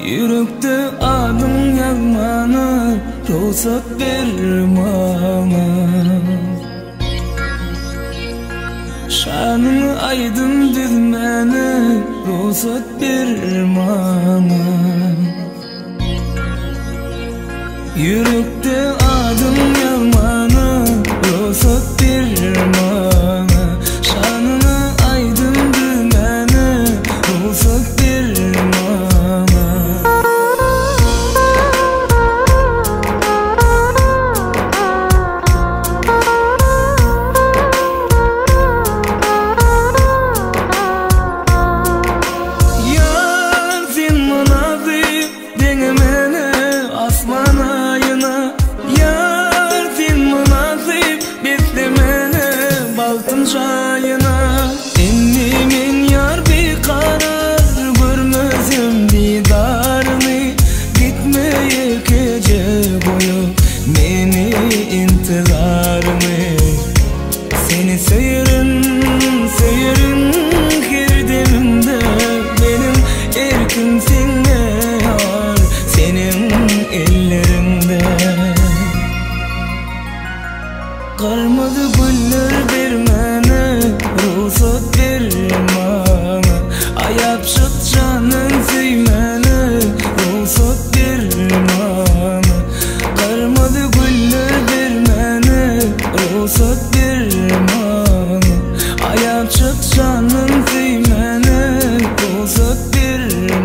Yürekte adım yazmana ruhsat vermana. Şanını aydın düzmene ruhsat vermana. Yürekte adım yazmana ruhsat vermana. Şanını aydın düzmene ruhsat vermana. Şayına ennimin yar bir karar görmezim didarını. Gitmeye gece boyu beni intizarını. Seni seyirin seyirin girdimde benim erkimsin yar senin ellerinde. Kalmadı güller vermene ruhsat vermene. Ayap şık canın sevmene ruhsat vermene. Kalmadı güller vermene ruhsat vermene. Ayap şık canın sevmene ruhsat vermene.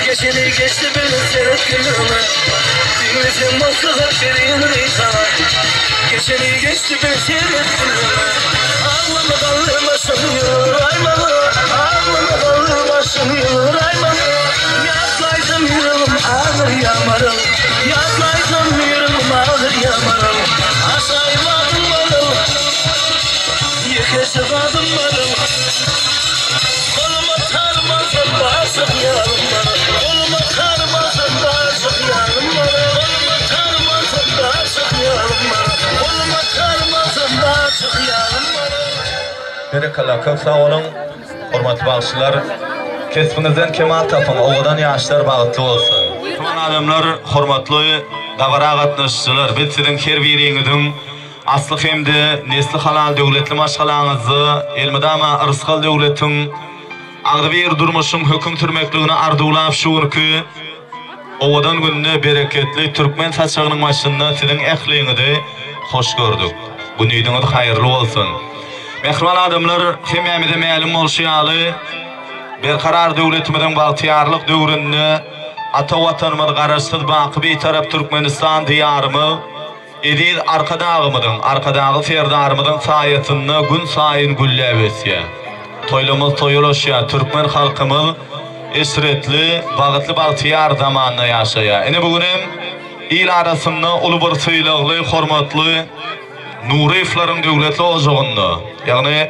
Geçeni geçti benim seyret günüme. Dinlesin masada vereyim sana. Geçeni geçti benim seyret günüme. Ağlama kalır başım yürür aymama. Ağlama kalır başım yürür aymama. Yaklaysam yüreğim ağır yamarım. Yaklaysam yüreğim ağır yamarım. Asaymadım varım. Yıkışı vadım varım. Koluma tarmasın bağırsın yarım bana. Koluma tarmasın bağırsın yarım bana. Koluma tarmasın bağırsın yarım bana. Koluma tarmasın bağırsın yarım bana. Berekalar, çok sağ olun. Hurmatly bagışçılar, kesbinizden kemal tapın, oğudan yaşlar bağıtlı olsun. Tuman adamlar, hurmatly gabara gatnaşçylar, biz sizin her biriňizin asly hemde nesli halal döwletli maşgalaňyzy, elmidama ırskal döwletin agdy bir durmuşyň höküm türmekligini ardulap şuurky, owadan günne bereketli Türkmen saçagynyň maşynyny sizin ähliňizde hoş gördük. Bu nüýdiňiz haýyrly bolsun. Mehriban adamlar, hemmämize ma'lum bolşy ýaly berkarar döwletimizin bagtyarlyk döwründe ata watanymyz garaşsyz baky bir tarap Türkmenistan diýarymy edil arkadagy serdarymyzyň saýatyny gün saýyn güllebesýär. Toýlamyz toýulaşýar, türkmen halkymyz esretli, bagtly bagtyar zamanyna ýaşaýar. Ene bugünem il arasynda uly bir syýlykly, hormatly Nuriflaryň döwletli ojagynda, ýagny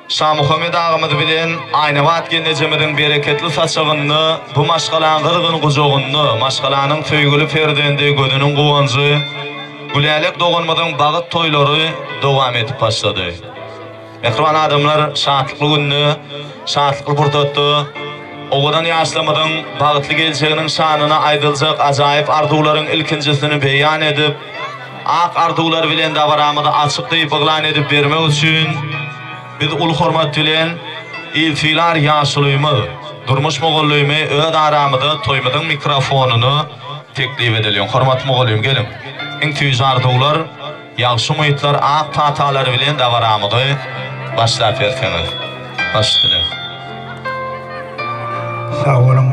Şah Muhammed ağamız bilen aýna wagt gelejemizin bereketli saçagyny, bu maşgalanyň gyrgyn gujagyny, maşgalanyň söýgüli perdende gözüniň gowanjy, gülälik doganmadan bagyt toýlary dowam etip başlady. Mehriban adamlar şatlykly günni, şatlykly burdatdy. Owadan ýaşlamadan bagytly geljeginiň şanyna aýdyljak ajaýyp arzuwlaryň ilkinjisini beýan edip, ak arzuwlar bilen dawaramyda açykdyp eglan edip bermek üçin biz ul hormat bilen ilfilar ýaşulymyz, durmuş mogollymy öz aramyda toýmadyň mikrofonuny teklip edilýär. Hormat mogolym gelin. Iň tüýji arzuwlar, ýagşy muýitlar ak tatalary bilen dawaramyda başlap berseňiz. Başladyk. Sağ olun.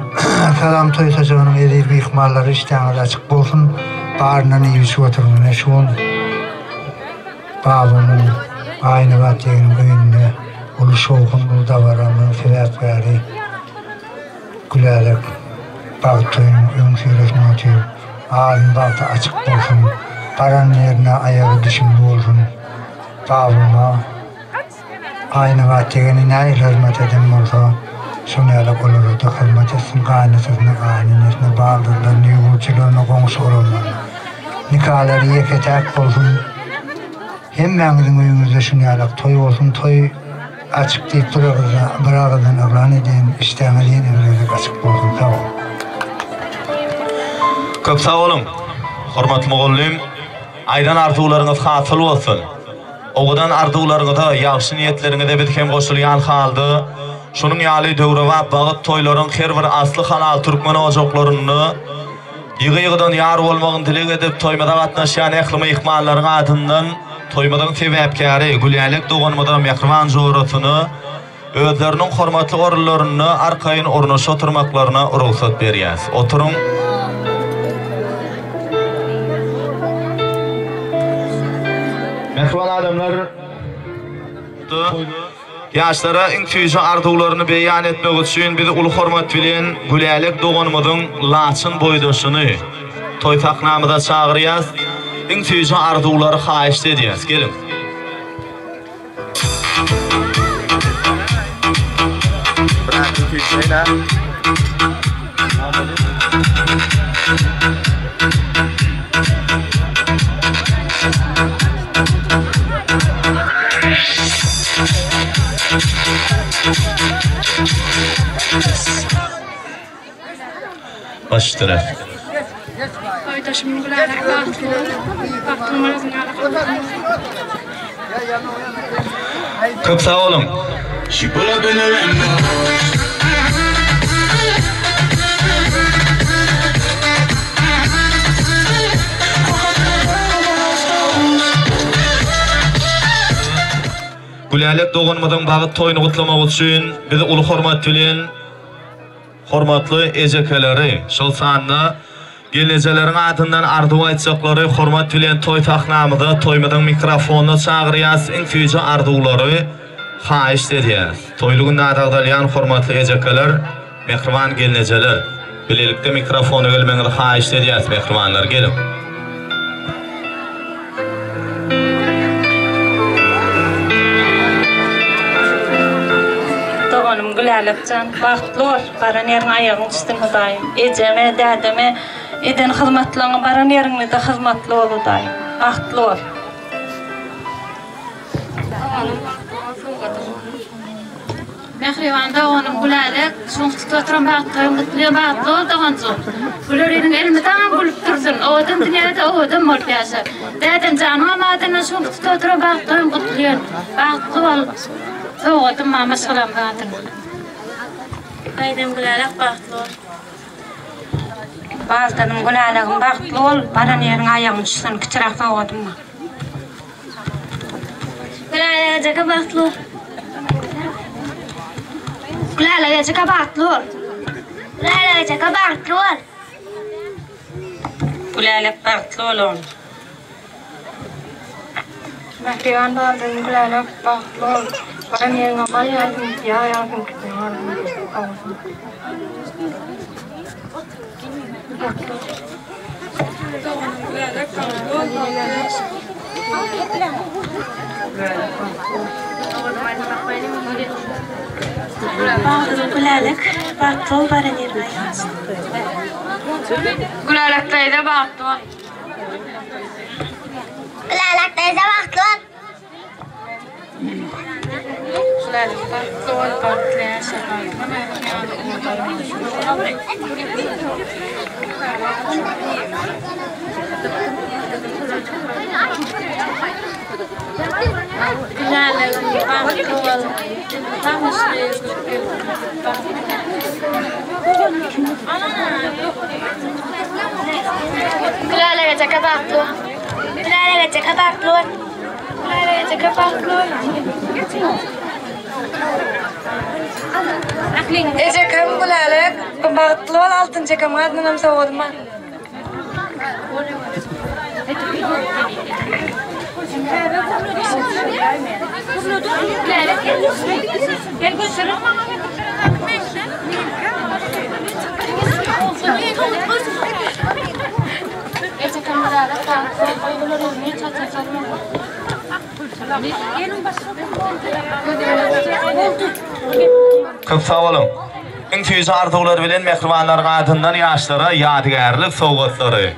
Salam toy saçanyň edil mehmanlary iştäňiz açyk bolsun. Baryndan ýyşyp oturmagyna şol. Babamyň aýna wagtynyň öýünde uly şowkun dawaramyň sebäpleri gülälik bagtyň öňsüresine otyp aýyn bagty açyk bolsun. Baran ýerine aýagy düşümli bolsun. Babama aýna wagtyny näme hizmet eden bolsa şonýala bolardy, hizmet etsin, gaýnasyny gaýnanyny baldyrlar, ýugurçylaryna goňşy olanlar. Nikalary ýeketäk bolsun. Hemmäňiziň öýüňizde şonýala toý bolsun, toý açyk diýip durardyň, aglan eden, iştäňiz ýene açyk bolsun. Sağ olun. Köp sağ olun. Hormatly mogollim, aýdan arzuwlaryňyz hasyl bolsun. Owadan arzuwlaryňyza, ýagşy niýetleriňize biz hem goşulýan halda, şunun ýaly döwre we bagyt toýlaryň her bir asly halal türkmen ojaklaryny ýygy-ýygydan ýar bolmagyny dilek edip toýmada gatnaşýan ähli mehmanlaryň adyndan toýmadan sebäpkäri gülälik doganmadan mehriban joratyny özleriniň hormatly orunlaryny arkaýyn ornaşa oturmaklaryna ruhsat berýär. Oturun. Mehriban adamlar ýaşlara iň tüýji arzuwlaryny beýan etmek üçin biz uly hormat bilen gülälik doganmadyň laçyn boýdaşyny toý taknamyda çagyrýas. Iň tüýji arzuwlary haýyş edýäs. Gelin. Başladık. Oydaşım gülerek baktım. Köp sağ olun. Gülälik doganmadan bagyt toýuny gutlamak üçin biz uly hormat bilen hormatly ejekeleri, şol sanny gelejelerin adyndan arzuw aýtjaklary hormat bilen toý taknamyda toýmadan mikrofonuna çagyrýas, iň tüýji arzuwlary haýyş edýär. Toýlugyny adagdalýan hormatly ejekeler, mehriban gelejeler, bilelikde mikrofona gelmeňizi haýyş edýär mehribanlar, gelin. Gülälikçän bagtlar baran ýeriň aýagyň üstüne daýym. Ejeme, dädeme eden hyzmatlaryň baran ýeriňde de hyzmatly bolup daýym. Bagtlar. Mehriban dowanyň gülälik, şuňsy oturan bagtlaryň gutly bagtlar doganjy. Bularyň elmeden bolup dursun. Owadan dünýäde owadan bolup ýaşar. Dädem janyň amadyna şuňsy oturan bagtlaryň gutly bagtlar. Owadan mama salam gatyr. Aydem gülälik bagtlar. Baltanım güläligim bagtly bol, baran ýeriň aýagyň üstüne kiçirak owadym. Gülälige bagtlar. Kulağlarga kabartlı ol. Kulağlarga kabartlı ol. Kulağlar partlı olun. Mahkeman bağırdın kulağlar kabartlı ol. Bana yerine yardım Kulağlık baktol bana yerine yazdı. Kulağlıktayda baktol. Kulağlıktayda baktol. Kulağlık baktol partlayan Kulağlarga kabartlı. Kulağlarga kabartlı. Kulağlarga kabartlı. Ece kam kulağlık kabartlı ol altıncı kamadın hem savurma. Gel götürün. Köp sağ olun. Iň tüýji arzuwlary bilen mehribanlar gatyndan ýaşlara ýadygarlyk sowgatlary.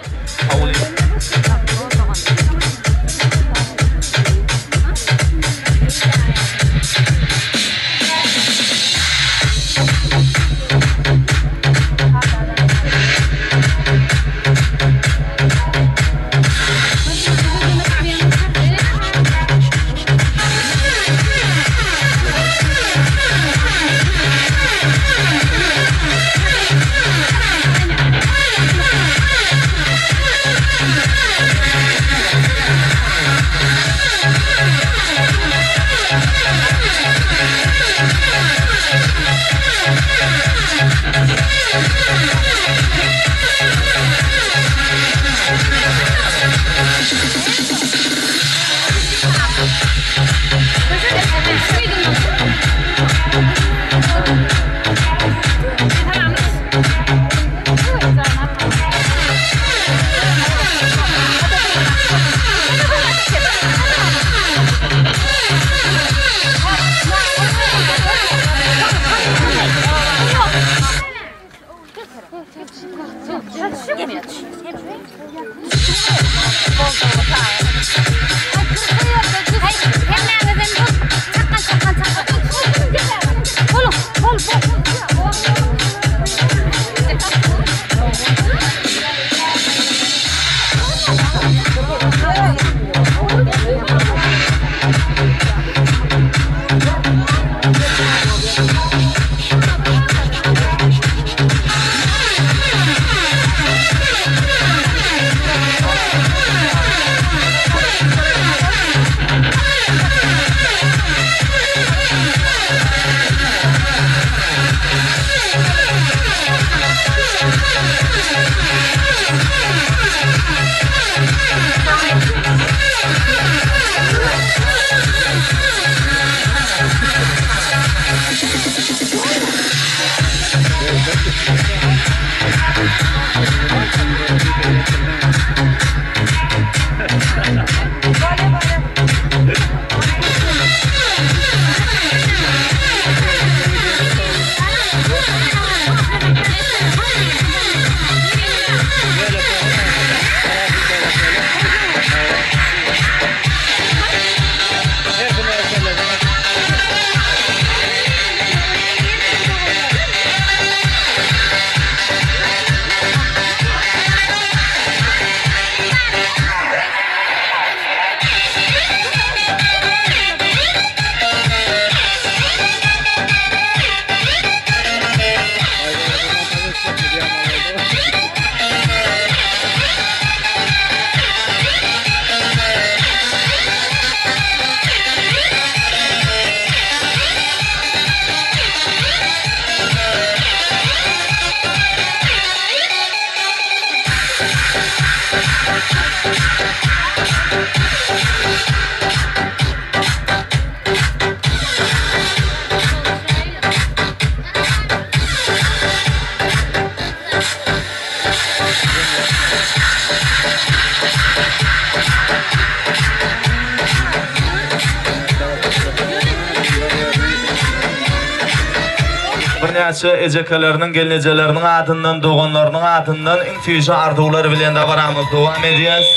Näçe ejekeleriniň gelnejeleriniň adyndan, doganlarynyň adyndan intiýja arzuwlar bilen de baramyz dowam edýäs.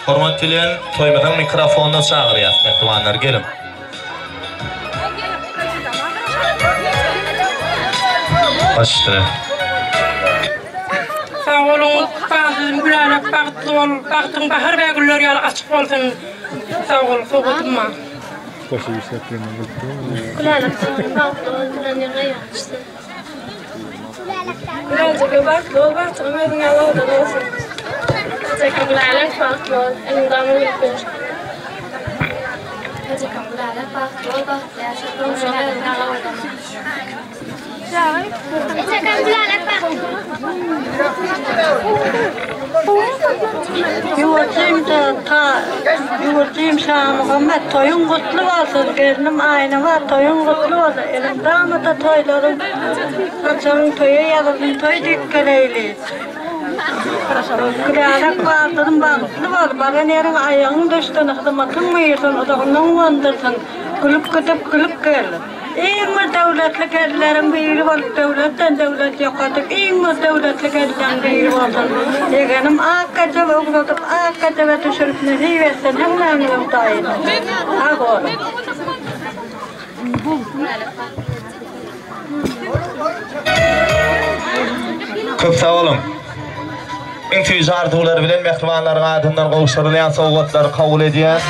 Hormat bilen toýmadan mikrofonna çagyrýas. Mehmanlar gelin. Başla. Sağ olun, bazı gülerek baktı ol, baktım bahar ve güller yalı açık olsun. Sağ olun, soğudum ma. Gülerek baktı ol, güller yalı açtı. Gülerek baktı ol, ömrün yalı olsun. Gülerek baktı ol, elimden uyuyor. Gülerek baktı ol, ömrün yalı olsun. Yuvurcuyum Şah Muhammed, toyun kutlu olsun, gelinim aynı var, toyun kutlu olsun, elimden da toylarım, saçımın toyu yazıldım, toy dikkeleyli. Gülerek bağırdım, bağırtlı var, bana yerin ayağın düştün, hıdımatın mıyırsın, odağından vandırsın, gülüp gidip gülüp geldim. İyi devletlik ellerin biri var, devletten devlet yok artık. İyi devletlik ellerin biri olsun. Yeğenim ağaçça ve uğratıp ağaçça ve düşürüp neyi versin, hemen yok dayın. Ağ oğlum. Köp sağ olun. İntiýja arzuwlar bilen mehmanlaryň adyndan gowşurulýan sowgatlary kabul edýär.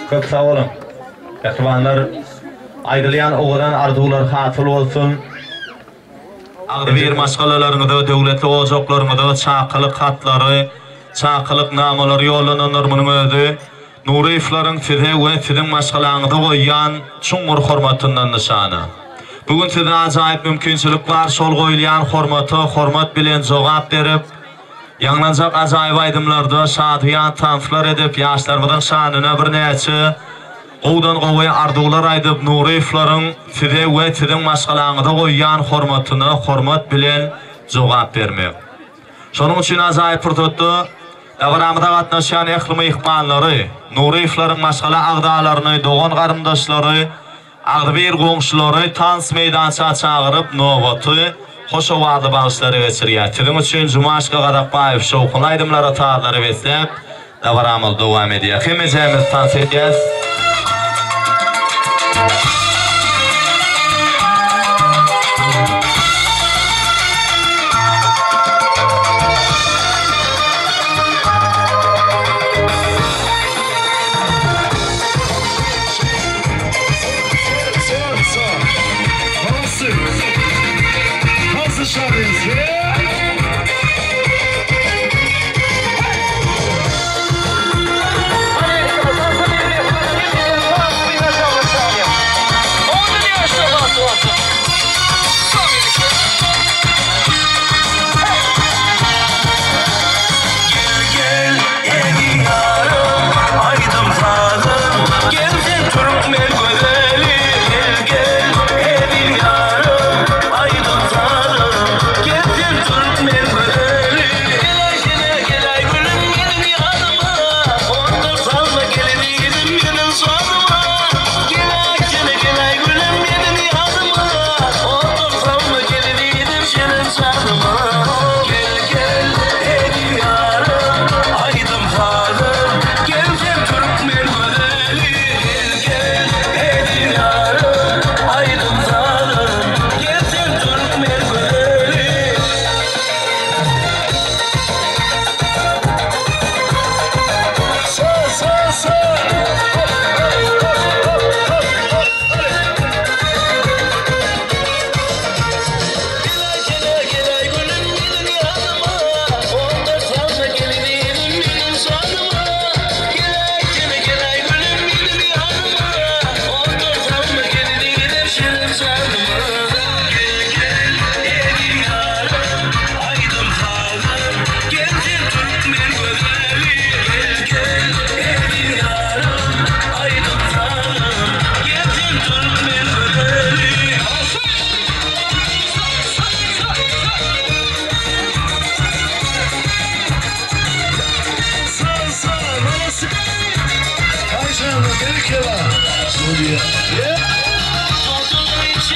Köp sağ olun. Mehmanlar ayrılýan oğlan arzuwlar hasyl bolsun. Agdyr maşgalalaryňyzda, döwletli ojaklaryňyzda çakylyk hatlary, çakylyk namalary ýollananlar munyň özi Nuriýewiň size we sizin maşgalaňyzda goýan çuňur hormatyndan nişana. Bugün size ajaýyp mümkinçilik bar, şol goýulýan hormaty hormat bilen jogap berip, ýanglanjak ajaýyp aýdymlarda şadýan tanflar edip, ýaşlarymyň şanyna bir näçe gowdan gowy arzuwlar aýdyp, Nuriýewiň size we sizin maşgalaňyzda goýan hormatyny hormat bilen jogap bermek. Şonuň üçin ajaýyp purtutdy. Dagramda gatnaşan ähli ihbanlary, Nuriýewiň maşgala agdalaryny, dogan garyndaşlary, agdyr goňşulary tans meýdançyna çagyryp nowaty hoş owady bagşlary geçirýär. Sizin üçin Jumaşka Gadakbaýew şowkuny aýdymlara taýlary beslep, dagramyz dowam edýär. Hemmiňiz tans edýäs.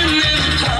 gönlüm